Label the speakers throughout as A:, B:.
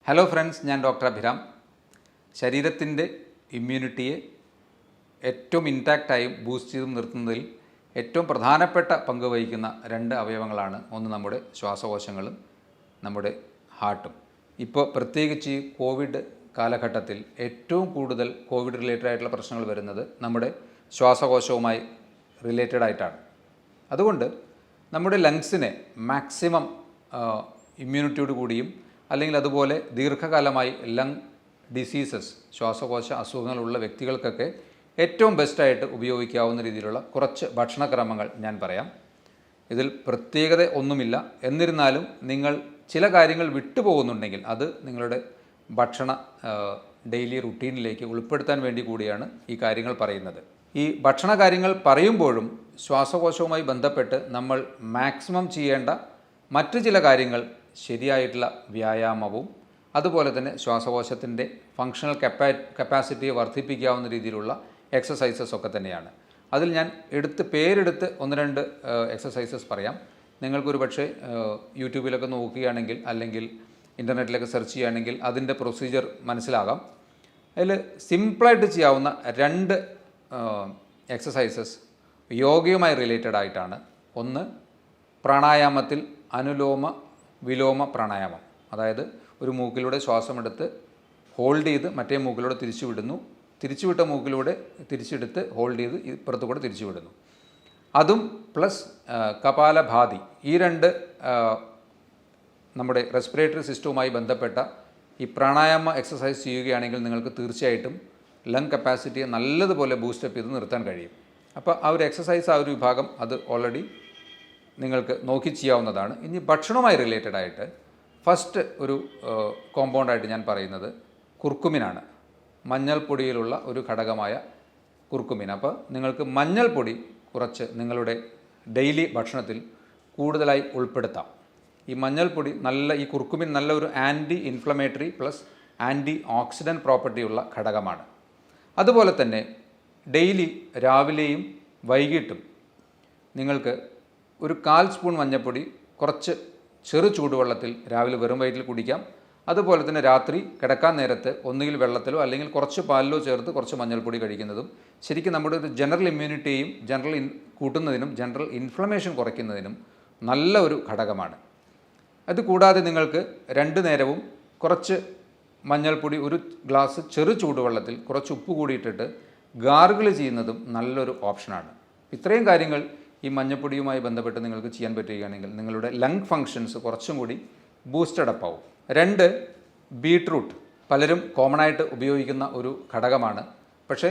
A: Hello friends, ഞാൻ doctor Abhiram. ശരീരത്തിൻ്റെ ഇമ്മ്യൂണിറ്റിയെ ഏറ്റവും ഇൻടാക്റ്റായും ബൂസ്റ്റ് ചെയ്തും നിർത്തുന്നതിൽ ഏറ്റവും പ്രധാനപ്പെട്ട പങ്ക് വഹിക്കുന്ന രണ്ട് അവയവങ്ങളാണ്. ഒന്ന് നമ്മുടെ ശ്വാസകോശങ്ങളും നമ്മുടെ ഹാർട്ടും. ഇപ്പോൾ പ്രത്യേകിച്ച് ഈ കോവിഡ് കാലഘട്ടത്തിൽ ഏറ്റവും കൂടുതൽ കോവിഡ് റിലേറ്റഡ് ആയിട്ടുള്ള പ്രശ്നങ്ങൾ വരുന്നത് നമ്മുടെ ശ്വാസകോശവുമായി റിലേറ്റഡ് ആയിട്ടാണ്. അതുകൊണ്ട് നമ്മുടെ ലങ്സിനെ മാക്സിമം ഇമ്മ്യൂണിറ്റിയോട് കൂടിയും അല്ലെങ്കിൽ അതുപോലെ ദീർഘകാലമായി ലങ് ഡിസീസസ്, ശ്വാസകോശ അസുഖങ്ങളുള്ള വ്യക്തികൾക്കൊക്കെ ഏറ്റവും ബെസ്റ്റായിട്ട് ഉപയോഗിക്കാവുന്ന രീതിയിലുള്ള കുറച്ച് ഭക്ഷണക്രമങ്ങൾ ഞാൻ പറയാം. ഇതിൽ പ്രത്യേകത ഒന്നുമില്ല. എന്നിരുന്നാലും നിങ്ങൾ ചില കാര്യങ്ങൾ വിട്ടുപോകുന്നുണ്ടെങ്കിൽ അത് നിങ്ങളുടെ ഭക്ഷണ ഡെയിലി റുട്ടീനിലേക്ക് ഉൾപ്പെടുത്താൻ വേണ്ടി കൂടിയാണ് ഈ കാര്യങ്ങൾ പറയുന്നത്. ഈ ഭക്ഷണ കാര്യങ്ങൾ പറയുമ്പോഴും ശ്വാസകോശവുമായി ബന്ധപ്പെട്ട് നമ്മൾ മാക്സിമം ചെയ്യേണ്ട മറ്റു ചില കാര്യങ്ങൾ ശരിയായിട്ടുള്ള വ്യായാമവും അതുപോലെ തന്നെ ശ്വാസകോശത്തിൻ്റെ ഫങ്ഷണൽ കപ്പാസിറ്റിയെ വർദ്ധിപ്പിക്കാവുന്ന രീതിയിലുള്ള എക്സസൈസസ് ഒക്കെ തന്നെയാണ്. അതിൽ ഞാൻ പേരെടുത്ത് ഒന്ന് രണ്ട് എക്സസൈസസ് പറയാം. നിങ്ങൾക്കൊരു പക്ഷേ യൂട്യൂബിലൊക്കെ നോക്കുകയാണെങ്കിൽ അല്ലെങ്കിൽ ഇൻ്റർനെറ്റിലൊക്കെ സെർച്ച് ചെയ്യുകയാണെങ്കിൽ അതിൻ്റെ പ്രൊസീജിയർ മനസ്സിലാകാം. അതിൽ സിമ്പിളായിട്ട് ചെയ്യാവുന്ന രണ്ട് എക്സസൈസസ് യോഗയുമായി റിലേറ്റഡ് ആയിട്ടാണ്. ഒന്ന്, പ്രാണായാമത്തിൽ അനുലോമ വിലോമ പ്രാണായാമം. അതായത് ഒരു മൂക്കിലൂടെ ശ്വാസമെടുത്ത് ഹോൾഡ് ചെയ്ത് മറ്റേ മൂക്കിലൂടെ തിരിച്ചുവിടുന്നു, തിരിച്ചുവിട്ട മൂക്കിലൂടെ തിരിച്ചെടുത്ത് ഹോൾഡ് ചെയ്ത് ഇപ്പുറത്തു കൂടെ തിരിച്ചുവിടുന്നു. അതും പ്ലസ് കപാലഭാതി. ഈ രണ്ട് നമ്മുടെ റെസ്പിറേറ്ററി സിസ്റ്റവുമായി ബന്ധപ്പെട്ട ഈ പ്രാണായാമ എക്സസൈസ് ചെയ്യുകയാണെങ്കിൽ നിങ്ങൾക്ക് തീർച്ചയായിട്ടും ലങ് കപ്പാസിറ്റിയെ നല്ലതുപോലെ ബൂസ്റ്റപ്പ് ചെയ്ത് നിർത്താൻ കഴിയും. അപ്പോൾ ആ ഒരു എക്സസൈസ്, ആ ഒരു വിഭാഗം അത് ഓൾറെഡി നിങ്ങൾക്ക് നോക്കി ചെയ്യാവുന്നതാണ്. ഇനി ഭക്ഷണവുമായി റിലേറ്റഡ് ആയിട്ട് ഫസ്റ്റ് ഒരു കോമ്പൗണ്ടായിട്ട് ഞാൻ പറയുന്നത് കുർക്കുമിനാണ്. മഞ്ഞൾപ്പൊടിയിലുള്ള ഒരു ഘടകമായ കുർക്കുമിൻ. അപ്പോൾ നിങ്ങൾക്ക് മഞ്ഞൾപ്പൊടി കുറച്ച് നിങ്ങളുടെ ഡെയിലി ഭക്ഷണത്തിൽ കൂടുതലായി ഉൾപ്പെടുത്താം. ഈ മഞ്ഞൾപ്പൊടി ഈ കുർക്കുമിൻ നല്ല ഒരു anti inflammatory plus anti oxidant പ്രോപ്പർട്ടിയുള്ള ഘടകമാണ്. അതുപോലെ തന്നെ ഡെയിലി രാവിലെയും വൈകിട്ടും നിങ്ങൾക്ക് ഒരു 1/4 സ്പൂൺ മഞ്ഞൾപ്പൊടി കുറച്ച് ചെറു ചൂടുവെള്ളത്തിൽ രാവിലെ വെറും വയറ്റിൽ കുടിക്കാം. അതുപോലെ തന്നെ രാത്രി കിടക്കാൻ നേരത്ത് ഒന്നുകിൽ വെള്ളത്തിലോ അല്ലെങ്കിൽ കുറച്ച് പാലിലോ ചേർത്ത് കുറച്ച് മഞ്ഞൾപ്പൊടി കഴിക്കുന്നതും ശരിക്കും നമ്മുടെ ഒരു ജനറൽ ഇമ്മ്യൂണിറ്റിയെയും കൂട്ടുന്നതിനും ജനറൽ ഇൻഫ്ലമേഷൻ കുറയ്ക്കുന്നതിനും നല്ല ഒരു ഘടകമാണ്. അതുകൂടാതെ നിങ്ങൾക്ക് 2 നേരവും കുറച്ച് മഞ്ഞൾപ്പൊടി ഒരു ഗ്ലാസ് ചെറു ചൂടുവെള്ളത്തിൽ കുറച്ച് ഉപ്പ് കൂടിയിട്ടിട്ട് ഗാർഗിൾ ചെയ്യുന്നതും നല്ലൊരു ഓപ്ഷനാണ്. ഇത്രയും കാര്യങ്ങൾ ഈ മഞ്ഞൾപ്പൊടിയുമായി ബന്ധപ്പെട്ട് നിങ്ങൾക്ക് ചെയ്യാൻ പറ്റുകയാണെങ്കിൽ നിങ്ങളുടെ ലങ് ഫങ്ഷൻസ് കുറച്ചും കൂടി ബൂസ്റ്റഡ് അപ്പ് ആവും. 2, ബീട്രൂട്ട്. പലരും കോമൺ ആയിട്ട് ഉപയോഗിക്കുന്ന ഒരു ഘടകമാണ്. പക്ഷേ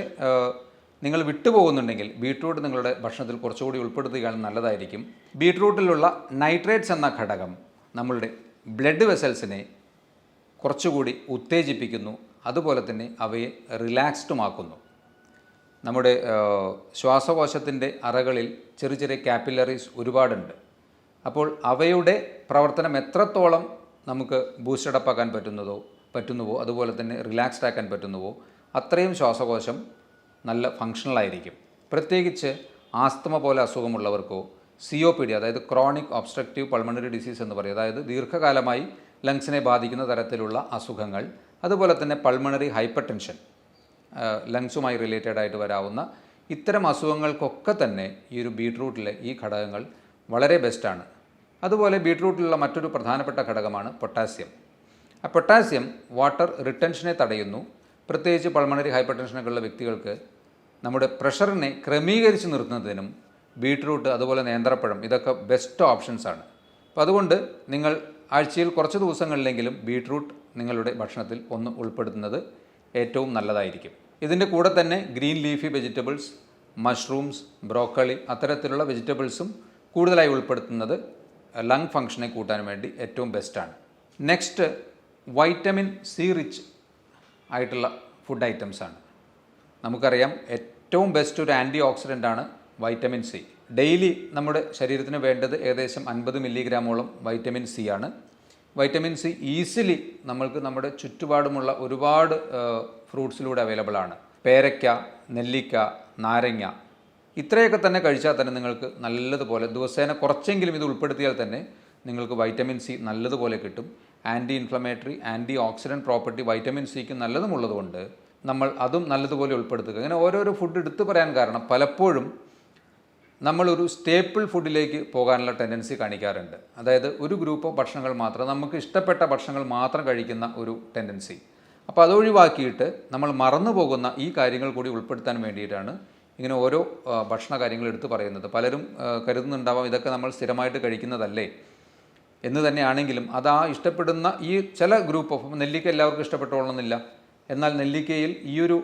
A: നിങ്ങൾ വിട്ടുപോകുന്നുണ്ടെങ്കിൽ ബീട്രൂട്ട് നിങ്ങളുടെ ഭക്ഷണത്തിൽ കുറച്ചുകൂടി ഉൾപ്പെടുത്തുകയാണെങ്കിൽ നല്ലതായിരിക്കും. ബീട്രൂട്ടിലുള്ള നൈട്രേറ്റ്സ് എന്ന ഘടകം നമ്മളുടെ ബ്ലഡ് വെസൽസിനെ കുറച്ചുകൂടി ഉത്തേജിപ്പിക്കുന്നു. അതുപോലെ തന്നെ അവയെ റിലാക്സ്ഡുമാക്കുന്നു. നമ്മുടെ ശ്വാസകോശത്തിൻ്റെ അറകളിൽ ചെറിയ ചെറിയ കാപ്പിലറീസ് ഒരുപാടുണ്ട്. അപ്പോൾ അവയുടെ പ്രവർത്തനം എത്രത്തോളം നമുക്ക് ബൂസ്റ്റഡപ്പ് ആക്കാൻ പറ്റുന്നുവോ അതുപോലെ തന്നെ റിലാക്സ്ഡ് ആക്കാൻ പറ്റുന്നുവോ അത്രയും ശ്വാസകോശം നല്ല ഫങ്ഷണലായിരിക്കും. പ്രത്യേകിച്ച് ആസ്തമ പോലെ അസുഖമുള്ളവർക്കോ COPD, അതായത് ക്രോണിക് ഒബ്സ്ട്രക്റ്റീവ് പൾമണറി ഡിസീസ് എന്ന് പറയും, അതായത് ദീർഘകാലമായി ലങ്സിനെ ബാധിക്കുന്ന തരത്തിലുള്ള അസുഖങ്ങൾ, അതുപോലെ തന്നെ പൾമണറി ഹൈപ്പർ ടെൻഷൻ, ലങ്സുമായി റിലേറ്റഡ് ആയിട്ട് വരാവുന്ന ഇത്തരം അസുഖങ്ങൾക്കൊക്കെ തന്നെ ഈ ഒരു ബീട്രൂട്ടിലെ ഈ ഘടകങ്ങൾ വളരെ ബെസ്റ്റാണ്. അതുപോലെ ബീട്രൂട്ടിലുള്ള മറ്റൊരു പ്രധാനപ്പെട്ട ഘടകമാണ് പൊട്ടാസ്യം. ആ പൊട്ടാസ്യം വാട്ടർ റിട്ടൻഷനെ തടയുന്നു. പ്രത്യേകിച്ച് പൾമണറി ഹൈപ്പർ ടെൻഷനൊക്കെ ഉള്ള വ്യക്തികൾക്ക് നമ്മുടെ പ്രഷറിനെ ക്രമീകരിച്ച് നിർത്തുന്നതിനും ബീട്രൂട്ട് അതുപോലെ നേന്ത്രപ്പഴം ഇതൊക്കെ ബെസ്റ്റ് ഓപ്ഷൻസാണ്. അപ്പോൾ അതുകൊണ്ട് നിങ്ങൾ ആഴ്ചയിൽ കുറച്ച് ദിവസങ്ങളിലെങ്കിലും ബീട്രൂട്ട് നിങ്ങളുടെ ഭക്ഷണത്തിൽ ഒന്ന് ഉൾപ്പെടുത്തുന്നത് ഏറ്റവും നല്ലതായിരിക്കും. ഇതിൻ്റെ കൂടെ തന്നെ green leafy vegetables, mushrooms, broccoli അത്തരത്തിലുള്ള വെജിറ്റബിൾസും കൂടുതലായി ഉൾപ്പെടുത്തുന്നത് ലങ് ഫങ്ഷനെ കൂട്ടാൻ വേണ്ടി ഏറ്റവും ബെസ്റ്റാണ്. നെക്സ്റ്റ്, വൈറ്റമിൻ C റിച്ച് ആയിട്ടുള്ള ഫുഡ് ഐറ്റംസാണ്. നമുക്കറിയാം ഏറ്റവും ബെസ്റ്റ് ഒരു ആൻറ്റി ഓക്സിഡൻ്റാണ് വൈറ്റമിൻ C. ഡെയിലി നമ്മുടെ ശരീരത്തിന് വേണ്ടത് ഏകദേശം 50 മില്ലിഗ്രാമോളം വൈറ്റമിൻ C ആണ്. വൈറ്റമിൻ C ഈസിലി നമ്മൾക്ക് നമ്മുടെ ചുറ്റുപാടുമുള്ള ഒരുപാട് ഫ്രൂട്ട്സിലൂടെ അവൈലബിൾ ആണ്. പേരയ്ക്ക, നെല്ലിക്ക, നാരങ്ങ ഇത്രയൊക്കെ തന്നെ കഴിച്ചാൽ തന്നെ നിങ്ങൾക്ക് നല്ലതുപോലെ ദിവസേന കുറച്ചെങ്കിലും ഇത് ഉൾപ്പെടുത്തിയാൽ തന്നെ നിങ്ങൾക്ക് വൈറ്റമിൻ C നല്ലതുപോലെ കിട്ടും. Anti inflammatory, antioxidant property vitamin സിക്ക് നല്ലതുമുള്ളതുകൊണ്ട് നമ്മൾ അതും നല്ലതുപോലെ ഉൾപ്പെടുത്തുക. ഇങ്ങനെ ഓരോരോ ഫുഡ് എടുത്തു പറയാൻ കാരണം പലപ്പോഴും നമ്മളൊരു സ്റ്റേപ്പിൾ ഫുഡിലേക്ക് പോകാനുള്ള ടെൻഡൻസി കാണിക്കാറുണ്ട്. അതായത് ഒരു ഗ്രൂപ്പ് ഓഫ് ഭക്ഷണങ്ങൾ മാത്രം, നമുക്ക് ഇഷ്ടപ്പെട്ട ഭക്ഷണങ്ങൾ മാത്രം കഴിക്കുന്ന ഒരു ടെൻഡൻസി. അപ്പോൾ അതൊഴിവാക്കിയിട്ട് നമ്മൾ മറന്നു പോകുന്ന ഈ കാര്യങ്ങൾ കൂടി ഉൾപ്പെടുത്താൻ വേണ്ടിയിട്ടാണ് ഇങ്ങനെ ഓരോ ഭക്ഷണ കാര്യങ്ങൾ എടുത്തു പറയുന്നത്. പലരും കരുതുന്നുണ്ടാവാം ഇതൊക്കെ നമ്മൾ സ്ഥിരമായിട്ട് കഴിക്കുന്നതല്ലേ എന്ന് തന്നെയാണെങ്കിലും അത് ആ ഇഷ്ടപ്പെടുന്ന ഈ ചില ഗ്രൂപ്പ് ഓഫ്, നെല്ലിക്ക എല്ലാവർക്കും ഇഷ്ടപ്പെട്ടോളണമെന്നില്ല. എന്നാൽ നെല്ലിക്കയിൽ ഈ ഒരു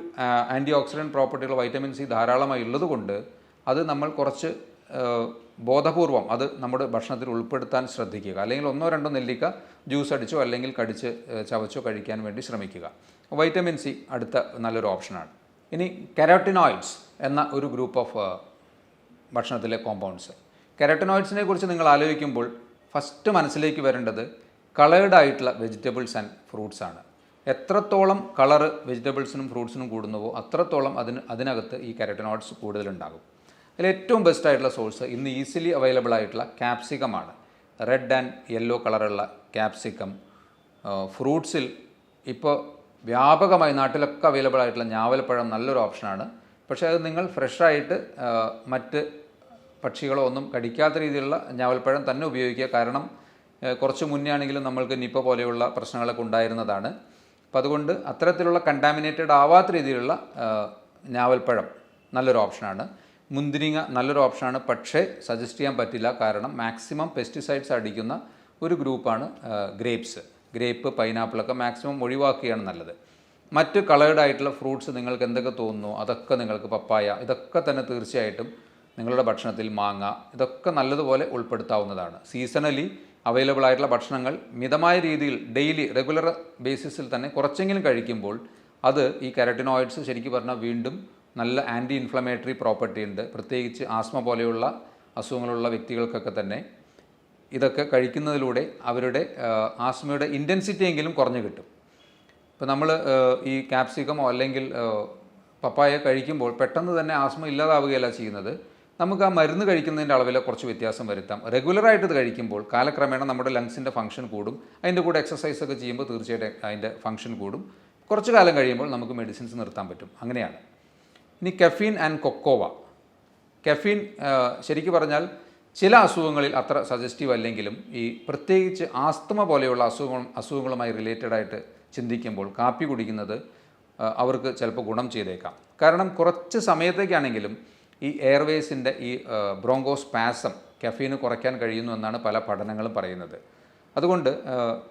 A: ആൻറ്റി ഓക്സിഡൻറ്റ് പ്രോപ്പർട്ടികൾ വൈറ്റമിൻ സി ധാരാളമായി ഉള്ളതുകൊണ്ട് അത് നമ്മൾ കുറച്ച് ബോധപൂർവം അത് നമ്മുടെ ഭക്ഷണത്തിൽ ഉൾപ്പെടുത്താൻ ശ്രദ്ധിക്കുക. അല്ലെങ്കിൽ 1-2 നെല്ലിക്ക ജ്യൂസ് അടിച്ചോ അല്ലെങ്കിൽ കടിച്ച് ചവച്ചോ കഴിക്കാൻ വേണ്ടി ശ്രമിക്കുക. വൈറ്റമിൻ സി അടുത്ത നല്ലൊരു ഓപ്ഷനാണ്. ഇനി കെരാട്ടിനോയിഡ്സ് എന്ന ഒരു ഗ്രൂപ്പ് ഓഫ് ഭക്ഷണത്തിലെ കോമ്പൗണ്ട്സ്. കെരാട്ടിനോയിഡ്സിനെ കുറിച്ച് നിങ്ങൾ ആലോചിക്കുമ്പോൾ ഫസ്റ്റ് മനസ്സിലേക്ക് വരേണ്ടത് കളേർഡ് ആയിട്ടുള്ള വെജിറ്റബിൾസ് ആൻഡ് ഫ്രൂട്ട്സ് ആണ്. എത്രത്തോളം കളറ് വെജിറ്റബിൾസിനും ഫ്രൂട്ട്സിനും കൂടുന്നുവോ അത്രത്തോളം അതിനകത്ത് ഈ കെരാട്ടിനോയിഡ്സ് കൂടുതലുണ്ടാകും. അതിൽ ഏറ്റവും ബെസ്റ്റ് ആയിട്ടുള്ള സോഴ്സ് ഇന്ന് ഈസിലി അവൈലബിൾ ആയിട്ടുള്ള ക്യാപ്സിക്കമാണ്. റെഡ് ആൻഡ് യെല്ലോ കളറുള്ള ക്യാപ്സിക്കം. ഫ്രൂട്ട്സിൽ ഇപ്പോൾ വ്യാപകമായി നാട്ടിലൊക്കെ അവൈലബിൾ ആയിട്ടുള്ള ഞാവൽപ്പഴം നല്ലൊരു ഓപ്ഷനാണ്. പക്ഷേ അത് നിങ്ങൾ ഫ്രഷായിട്ട് മറ്റ് പക്ഷികളോ ഒന്നും കടിക്കാത്ത രീതിയിലുള്ള ഞാവൽപ്പഴം തന്നെ ഉപയോഗിക്കുക. കാരണം കുറച്ച് മുന്നേ ആണെങ്കിലും നമ്മൾക്ക് നിപ്പ പോലെയുള്ള പ്രശ്നങ്ങളൊക്കെ ഉണ്ടായിരുന്നതാണ്. അപ്പോൾ അതുകൊണ്ട് അത്തരത്തിലുള്ള കണ്ടാമിനേറ്റഡ് ആവാത്ത രീതിയിലുള്ള ഞാവൽപ്പഴം നല്ലൊരു ഓപ്ഷനാണ്. മുന്തിരിങ്ങ നല്ലൊരു ഓപ്ഷനാണ്, പക്ഷേ സജസ്റ്റ് ചെയ്യാൻ പറ്റില്ല. കാരണം മാക്സിമം പെസ്റ്റിസൈഡ്സ് അടിക്കുന്ന ഒരു ഗ്രൂപ്പാണ് ഗ്രേപ്സ്. ഗ്രേപ്പ്, പൈനാപ്പിളൊക്കെ മാക്സിമം ഒഴിവാക്കുകയാണ് നല്ലത്. മറ്റ് കളേർഡ് ആയിട്ടുള്ള ഫ്രൂട്ട്സ് നിങ്ങൾക്ക് എന്തൊക്കെ തോന്നുന്നു അതൊക്കെ നിങ്ങൾക്ക്, പപ്പായ, ഇതൊക്കെ തന്നെ തീർച്ചയായിട്ടും നിങ്ങളുടെ ഭക്ഷണത്തിൽ, മാങ്ങ, ഇതൊക്കെ നല്ലതുപോലെ ഉൾപ്പെടുത്താവുന്നതാണ്. സീസണലി അവൈലബിൾ ആയിട്ടുള്ള ഭക്ഷണങ്ങൾ മിതമായ രീതിയിൽ ഡെയിലി റെഗുലർ ബേസിസിൽ തന്നെ കുറച്ചെങ്കിലും കഴിക്കുമ്പോൾ അത് ഈ കെരാട്ടിനോയിഡ്സ് ശരിക്കും പറഞ്ഞാൽ വീണ്ടും നല്ല ആൻറ്റി ഇൻഫ്ലമേറ്ററി പ്രോപ്പർട്ടി ഉണ്ട്. പ്രത്യേകിച്ച് ആസ്മ പോലെയുള്ള അസുഖങ്ങളുള്ള വ്യക്തികൾക്കൊക്കെ തന്നെ ഇതൊക്കെ കഴിക്കുന്നതിലൂടെ അവരുടെ ആസ്മയുടെ ഇൻറ്റൻസിറ്റി എങ്കിലും കുറഞ്ഞു കിട്ടും. ഇപ്പോൾ നമ്മൾ ഈ ക്യാപ്സിക്കമോ അല്ലെങ്കിൽ പപ്പായ കഴിക്കുമ്പോൾ പെട്ടെന്ന് തന്നെ ആസ്മ ഇല്ലാതാവുകയല്ല ചെയ്യുന്നത്. നമുക്ക് ആ മരുന്ന് കഴിക്കുന്നതിൻ്റെ അളവിൽ കുറച്ച് വ്യത്യാസം വരുത്താം. റെഗുലറായിട്ട് ഇത് കഴിക്കുമ്പോൾ കാലക്രമേണ നമ്മുടെ ലങ്സിൻ്റെ ഫംഗ്ഷൻ കൂടും. അതിൻ്റെ കൂടെ എക്സസൈസൊക്കെ ചെയ്യുമ്പോൾ തീർച്ചയായിട്ടും അതിൻ്റെ ഫംഗ്ഷൻ കൂടും. കുറച്ച് കാലം കഴിയുമ്പോൾ നമുക്ക് മെഡിസിൻസ് നിർത്താൻ പറ്റും. അങ്ങനെയാണ്. ഇനി കെഫീൻ ആൻഡ് കൊക്കോവ. കെഫീൻ ശരിക്കും പറഞ്ഞാൽ ചില അസുഖങ്ങളിൽ അത്ര സജസ്റ്റീവ് അല്ലെങ്കിലും ഈ പ്രത്യേകിച്ച് ആസ്തമ പോലെയുള്ള അസുഖങ്ങളുമായി റിലേറ്റഡ് ആയിട്ട് ചിന്തിക്കുമ്പോൾ കാപ്പി കുടിക്കുന്നത് അവർക്ക് ചിലപ്പോൾ ഗുണം ചെയ്തേക്കാം. കാരണം കുറച്ച് സമയത്തേക്കാണെങ്കിലും ഈ എയർവേസിൻ്റെ ഈ ബ്രോങ്കോസ്പാസം കെഫീന് കുറയ്ക്കാൻ കഴിയുന്നു എന്നാണ് പല പഠനങ്ങളും പറയുന്നത്. അതുകൊണ്ട്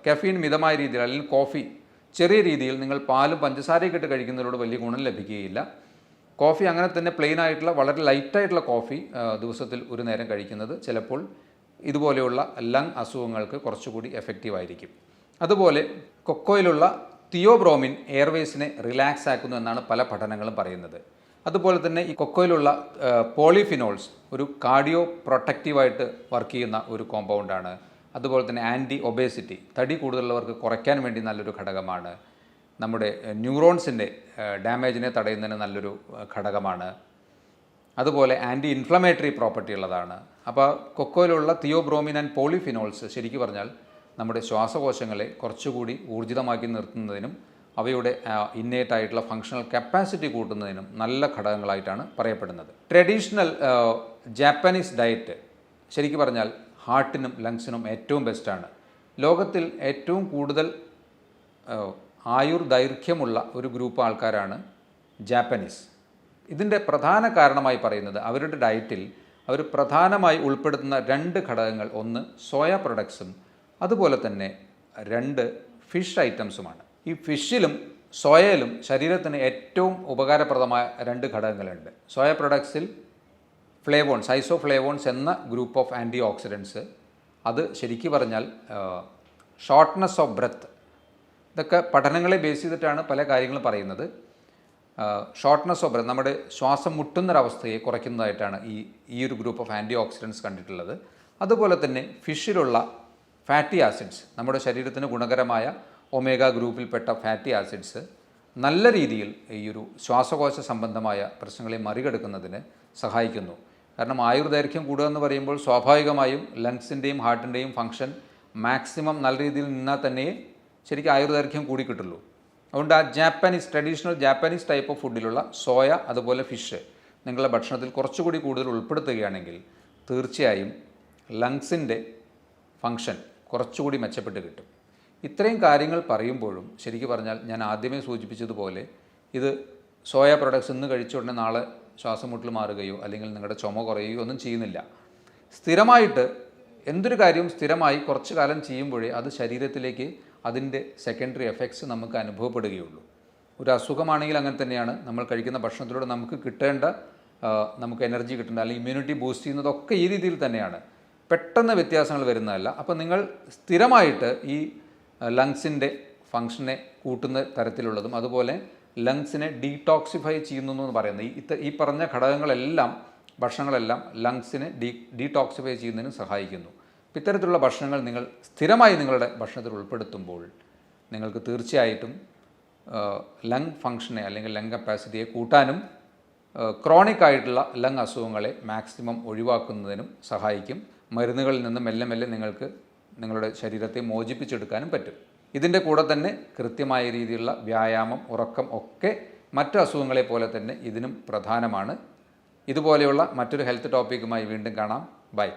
A: കെഫീൻ മിതമായ രീതിയിൽ അല്ലെങ്കിൽ കോഫി ചെറിയ രീതിയിൽ നിങ്ങൾ പാലും പഞ്ചസാരയൊക്കെ ഇട്ട് കഴിക്കുന്നതിലൂടെ വലിയ ഗുണം ലഭിക്കുകയില്ല. കോഫി അങ്ങനെ തന്നെ പ്ലെയിൻ ആയിട്ടുള്ള വളരെ ലൈറ്റായിട്ടുള്ള കോഫി ദിവസത്തിൽ ഒരു നേരം കഴിക്കുന്നത് ചിലപ്പോൾ ഇതുപോലെയുള്ള ലങ് അസുഖങ്ങൾക്ക് കുറച്ചുകൂടി എഫക്റ്റീവായിരിക്കും. അതുപോലെ കൊക്കോയിലുള്ള തിയോബ്രോമിൻ എയർവേസിനെ റിലാക്സ് ആക്കുന്നു എന്നാണ് പല പഠനങ്ങളും പറയുന്നത്. അതുപോലെ തന്നെ ഈ കൊക്കോയിലുള്ള പോളിഫിനോൾസ് ഒരു കാർഡിയോ പ്രൊട്ടക്റ്റീവായിട്ട് വർക്ക് ചെയ്യുന്ന ഒരു കോമ്പൗണ്ടാണ്. അതുപോലെ തന്നെ ആൻറ്റി ഒബേസിറ്റി, തടി കൂടുതലുള്ളവർക്ക് കുറയ്ക്കാൻ വേണ്ടി നല്ലൊരു ഘടകമാണ്. നമ്മുടെ ന്യൂറോൺസിൻ്റെ ഡാമേജിനെ തടയുന്നതിന് നല്ലൊരു ഘടകമാണ്. അതുപോലെ ആൻറ്റി ഇൻഫ്ലമേറ്ററി പ്രോപ്പർട്ടി ഉള്ളതാണ്. അപ്പോൾ കൊക്കോയിലുള്ള തിയോബ്രോമിൻ ആൻഡ് പോളിഫിനോൾസ് ശരിക്കും പറഞ്ഞാൽ നമ്മുടെ ശ്വാസകോശങ്ങളെ കുറച്ചുകൂടി ഊർജിതമാക്കി നിർത്തുന്നതിനും അവയുടെ ഇന്നേറ്റ് ആയിട്ടുള്ള ഫങ്ഷണൽ കപ്പാസിറ്റി കൂട്ടുന്നതിനും നല്ല ഘടകങ്ങളായിട്ടാണ് പറയപ്പെടുന്നത്. ട്രഡീഷണൽ ജാപ്പനീസ് ഡയറ്റ് ശരിക്കും പറഞ്ഞാൽ ഹാർട്ടിനും ലങ്സിനും ഏറ്റവും ബെസ്റ്റാണ്. ലോകത്തിൽ ഏറ്റവും കൂടുതൽ ആയുർദൈർഘ്യമുള്ള ഒരു ഗ്രൂപ്പ് ആൾക്കാരാണ് ജാപ്പനീസ്. ഇതിൻ്റെ പ്രധാന കാരണമായി പറയുന്നത് അവരുടെ ഡയറ്റിൽ അവർ പ്രധാനമായി ഉൾപ്പെടുത്തുന്ന 2 ഘടകങ്ങൾ, ഒന്ന് സോയ പ്രൊഡക്ട്സും അതുപോലെ തന്നെ 2 ഫിഷ് ഐറ്റംസുമാണ്. ഈ ഫിഷിലും സോയയിലും ശരീരത്തിന് ഏറ്റവും ഉപകാരപ്രദമായ 2 ഘടകങ്ങളുണ്ട്. സോയ പ്രൊഡക്ട്സിൽ ഫ്ലേവോൺസ്, ഐസോഫ്ലേവോൺസ് എന്ന ഗ്രൂപ്പ് ഓഫ് ആൻറ്റി ഓക്സിഡൻസ്, അത് ശരിക്കും പറഞ്ഞാൽ ഷോർട്ട്നെസ് ഓഫ് ബ്രെത്ത്, ഇതൊക്കെ പഠനങ്ങളെ ബേസ് ചെയ്തിട്ടാണ് പല കാര്യങ്ങളും പറയുന്നത്. ഷോർട്ട്നെസ് ഓഫ് ബ്രെത്ത്, നമ്മുടെ ശ്വാസം മുട്ടുന്നൊരവസ്ഥയെ കുറയ്ക്കുന്നതായിട്ടാണ് ഈ ഒരു ഗ്രൂപ്പ് ഓഫ് ആൻറ്റി ഓക്സിഡൻസ് കണ്ടിട്ടുള്ളത്. അതുപോലെ തന്നെ ഫിഷിലുള്ള ഫാറ്റി ആസിഡ്സ്, നമ്മുടെ ശരീരത്തിന് ഗുണകരമായ ഒമേഗ ഗ്രൂപ്പിൽപ്പെട്ട ഫാറ്റി ആസിഡ്സ് നല്ല രീതിയിൽ ഈ ഒരു ശ്വാസകോശ സംബന്ധമായ പ്രശ്നങ്ങളെ മറികടക്കുന്നതിന് സഹായിക്കുന്നു. കാരണം ആയുർദൈർഘ്യം കൂടുക എന്ന് പറയുമ്പോൾ സ്വാഭാവികമായും ലങ്സിൻ്റെയും ഹാർട്ടിൻ്റെയും ഫംഗ്ഷൻ മാക്സിമം നല്ല രീതിയിൽ നിന്നാൽ തന്നെ ശരിക്കും ആയുർദൈർഘ്യം കൂടി കിട്ടുള്ളൂ. അതുകൊണ്ട് ആ ട്രഡീഷണൽ ജാപ്പനീസ് ടൈപ്പ് ഓഫ് ഫുഡിലുള്ള സോയ അതുപോലെ ഫിഷ് നിങ്ങളുടെ ഭക്ഷണത്തിൽ കുറച്ചുകൂടി കൂടുതൽ ഉൾപ്പെടുത്തുകയാണെങ്കിൽ തീർച്ചയായും ലങ്സിൻ്റെ ഫങ്ഷൻ കുറച്ചുകൂടി മെച്ചപ്പെട്ട് കിട്ടും. ഇത്രയും കാര്യങ്ങൾ പറയുമ്പോഴും ശരിക്കും പറഞ്ഞാൽ ഞാൻ ആദ്യമേ സൂചിപ്പിച്ചതുപോലെ ഇത് സോയ പ്രൊഡക്ട്സ് ഇന്ന് കഴിച്ച ഉടനെ നാളെ ശ്വാസം മുട്ടൽ മാറുകയോ അല്ലെങ്കിൽ നിങ്ങളുടെ ചുമ കുറയുകയോ ഒന്നും ചെയ്യുന്നില്ല. സ്ഥിരമായിട്ട് എന്തൊരു കാര്യവും സ്ഥിരമായി കുറച്ച് കാലം ചെയ്യുമ്പോഴേ അത് ശരീരത്തിലേക്ക് അതിൻ്റെ സെക്കൻഡറി എഫക്ട്സ് നമുക്ക് അനുഭവപ്പെടുകയുള്ളൂ. ഒരു അസുഖമാണെങ്കിൽ അങ്ങനെ തന്നെയാണ്. നമ്മൾ കഴിക്കുന്ന ഭക്ഷണത്തിലൂടെ നമുക്ക് കിട്ടേണ്ട നമുക്ക് എനർജി കിട്ടേണ്ട അല്ലെങ്കിൽ ഇമ്മ്യൂണിറ്റി ബൂസ്റ്റ് ചെയ്യുന്നതൊക്കെ ഈ രീതിയിൽ തന്നെയാണ്. പെട്ടെന്ന് വ്യത്യാസങ്ങൾ വരുന്നതല്ല. അപ്പോൾ നിങ്ങൾ സ്ഥിരമായിട്ട് ഈ ലങ്സിൻ്റെ ഫങ്ഷനെ കൂട്ടുന്ന തരത്തിലുള്ളതും അതുപോലെ ലങ്സിനെ ഡീടോക്സിഫൈ ചെയ്യുന്നു എന്ന് പറയുന്നത് ഈ പറഞ്ഞ ഘടകങ്ങളെല്ലാം ഭക്ഷണങ്ങളെല്ലാം ലങ്സിനെ ഡീടോക്സിഫൈ ചെയ്യുന്നതിന് സഹായിക്കുന്നു. ഇത്തരത്തിലുള്ള ഭക്ഷണങ്ങൾ നിങ്ങൾ സ്ഥിരമായി നിങ്ങളുടെ ഭക്ഷണത്തിൽ ഉൾപ്പെടുത്തുമ്പോൾ നിങ്ങൾക്ക് തീർച്ചയായിട്ടും ലങ് ഫങ്ഷനെ അല്ലെങ്കിൽ ലങ് കപ്പാസിറ്റിയെ കൂട്ടാനും ക്രോണിക് ആയിട്ടുള്ള ലങ് അസുഖങ്ങളെ മാക്സിമം ഒഴിവാക്കുന്നതിനും സഹായിക്കും. മരുന്നുകളിൽ നിന്ന് മെല്ലെ മെല്ലെ നിങ്ങൾക്ക് നിങ്ങളുടെ ശരീരത്തെ മോചിപ്പിച്ചെടുക്കാനും പറ്റും. ഇതിൻ്റെ കൂടെ തന്നെ കൃത്യമായ രീതിയിലുള്ള വ്യായാമം, ഉറക്കം ഒക്കെ മറ്റ് അസുഖങ്ങളെ പോലെ തന്നെ ഇതിനും പ്രധാനമാണ്. ഇതുപോലെയുള്ള മറ്റൊരു ഹെൽത്ത് ടോപ്പിക്കുമായി വീണ്ടും കാണാം. ബൈ.